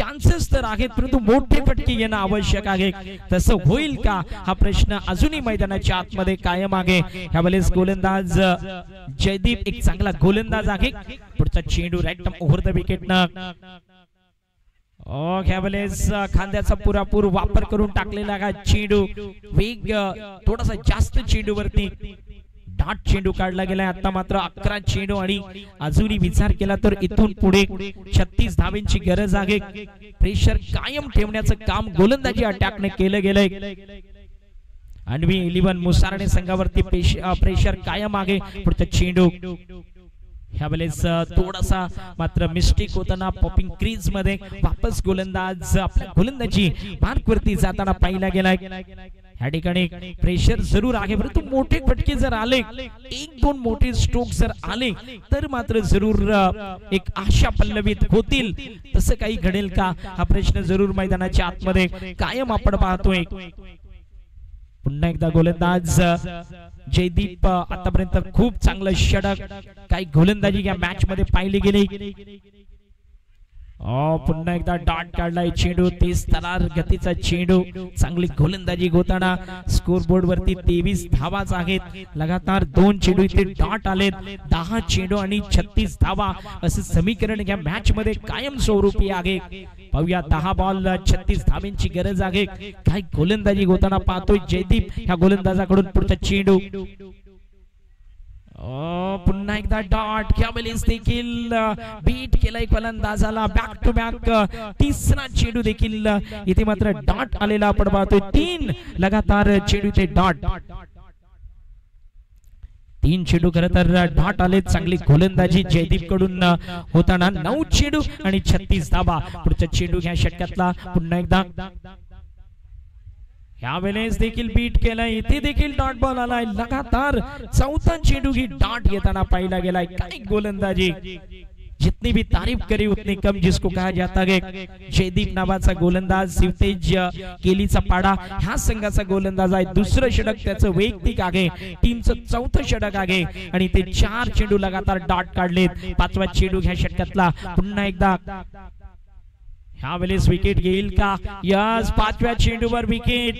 Chances तर आहेत, परंतु मोठे फटके येणं आवश्यक आहे. तसं होईल का हा प्रश्न अजूनही मैदानाच्या आतमध्ये कायम आहे. ह्यावेळेस गोलंदाज जयदीप एक चांगला गोलंदाज आहे. पुढचा चेंडू राईट ओव्हर द विकेट न ह्यावेळेस खांद्याचा पुरापूर वापर करून टाकलेला हा चेंडू. वेग थोडासा जास्त चेंडूवरती डाट चेंडू काढला गेलाय. आता मात्र 11 चेंडू आणि अजूनही विचार केला तर इथून पुढे 36 धावांची गरज आहे. प्रेशर कायम ठेवण्याचं काम गोलंदाजी अटॅकने केलं गेलंय. अन्वी 11 मुसारणे संघावरती प्रेशर कायम आहे. पुढचा चेंडू ह्यावेळेस थोडासा मात्र मिस्टेक होताना पॉपिंग क्रीज मध्ये वापस गोलंदाज आपल्या गोलंदाजी मार्क वरती जाताना पाहिला गेलाय. ह्या ठिकाणी प्रेशर जरूर आहे, परंतु मोठे फटके जर आले, एक दोन मोठे स्ट्रोक जर आले तर मात्र जरूर एक आशा पल्लवित होतील. तसं काही घडेल का हा प्रश्न जरूर मैदानाच्या आतमध्ये कायम आपण पाहतोय. पुन्हा एकदा गोलंदाज जयदीप आतापर्यंत खूप चांगलं षटक काही गोलंदाजी या मॅच मध्ये पाहिली गेली. पुन्हा एकदा डॉट काढलाय चेंडू, तेज तरार गतीचा चेंडू, चांगली गोलंदाजी होताना स्कोर बोर्ड वरती 23 धावाच आहेत. लगातार 2 चेंडू इथे डॉट आलेत. 10 चेंडू आणि 36 धावा असं समीकरण या मॅच मध्ये कायम स्वरूपी आहे. पाहूया 10 बॉल 36 धावांची गरज आहे. काय गोलंदाजी होताना पाहतोय जयदीप ह्या गोलंदाजाकडून. पुढचा चेंडू पुन्हा एकदा डॉट, त्यावेळेस देखील बीट केलाय फलंदाजाला. बॅक टू बॅक तिसरा चेंडू देखील इथे मात्र डॉट आलेला आपण पाहतोय. 3 लगातार चेंडू इथे डॉट. 3 चेंडू खरं तर डॉट आले. चांगली गोलंदाजी जयदीप कडून होताना 9 चेंडू आणि 36 धावा. पुढचा चेंडू ह्या षटकातला पुन्हा एकदा यावेळेस देखील बीट केलाय. इथे देखील डॉट बॉल आलाय. लगातार 4था चेंडू ही डॉट येताना पाहिला गेलाय. काय गोलंदाजी, जितनी भी तारीफ करी उतनी कम जिसको कहा जाता है. जयदीप नावाचा गोलंदाज शिवतेज केलीचा पाडा ह्या संघाचा गोलंदाज आहे. दुसरं षटक त्याचं वैयक्तिक आहे. टीमचं 4थं षटक आहे आणि ते 4 चेंडू लगातार डॉट काढलेत. 5वा चेंडू ह्या षटकातला पुन्हा एकदा ह्यावेळेस विकेट घेईल का? यस, 5व्या चेंडूवर विकेट.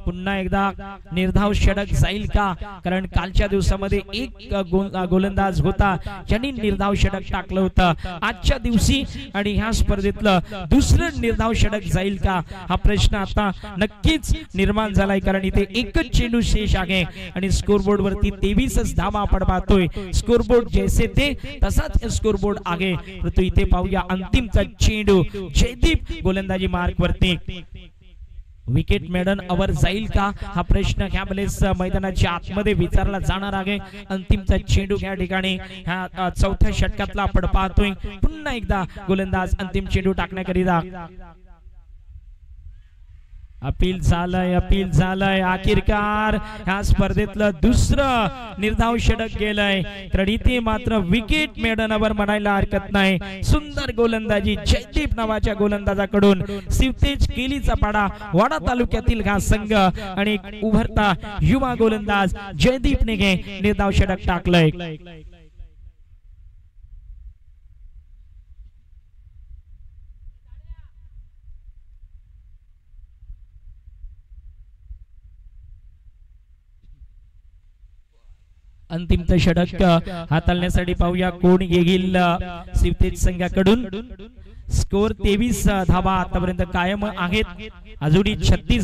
पुन्हा एकदा निर्धाव षटक जाईल का? कारण कालच्या दिवसामध्ये एक गोलंदाज होता ज्यांनी निर्धाव षटक टाकलं होतं. आजच्या दिवशी आणि ह्या स्पर्धेतलं दुसरं निर्धाव षटक जाईल का हा प्रश्न आता नक्कीच निर्माण झालाय. कारण इथे एकच चेंडू शेष आहे आणि स्कोरबोर्ड वरती 23 धावा आपण पाहतोय. स्कोरबोर्ड जैसे ते तसाच स्कोरबोर्ड आहे. परंतु इथे पाहूया अंतिमचा चेंडू. जयदीप गोलंदाजी मार्क वरती. विकेट मेडन अवर जाईल का हा प्रश्न ह्यावेळेस मैदानाच्या आतमध्ये विचारला जाणार आहे. अंतिमचा चेंडू या ठिकाणी ह्या 4थ्या षटकातला आपण पाहतोय. पुन्हा एकदा गोलंदाज अंतिम चेंडू टाकण्याकरिता अपील झालंय. आखिरकार ह्या स्पर्धेतलं दुसरं निर्धाव षटक गेलंय. तर इथे मात्र विकेट मेडनवर म्हणायला हरकत नाही. सुंदर गोलंदाजी जयदीप नावाच्या गोलंदाजाकडून. शिवतेज केलीचा पाडा वाडा तालुक्यातील हा संघ आणि उभरता युवा गोलंदाज जयदीपने निर्धाव षटक टाकलंय. अंतिम षटक हाताळण्यासाठी पाहूया कोण येईल शिवतेज संघाकडून. स्कोर 23 धावा आतापर्यंत कायम आहेत. अजूनही 36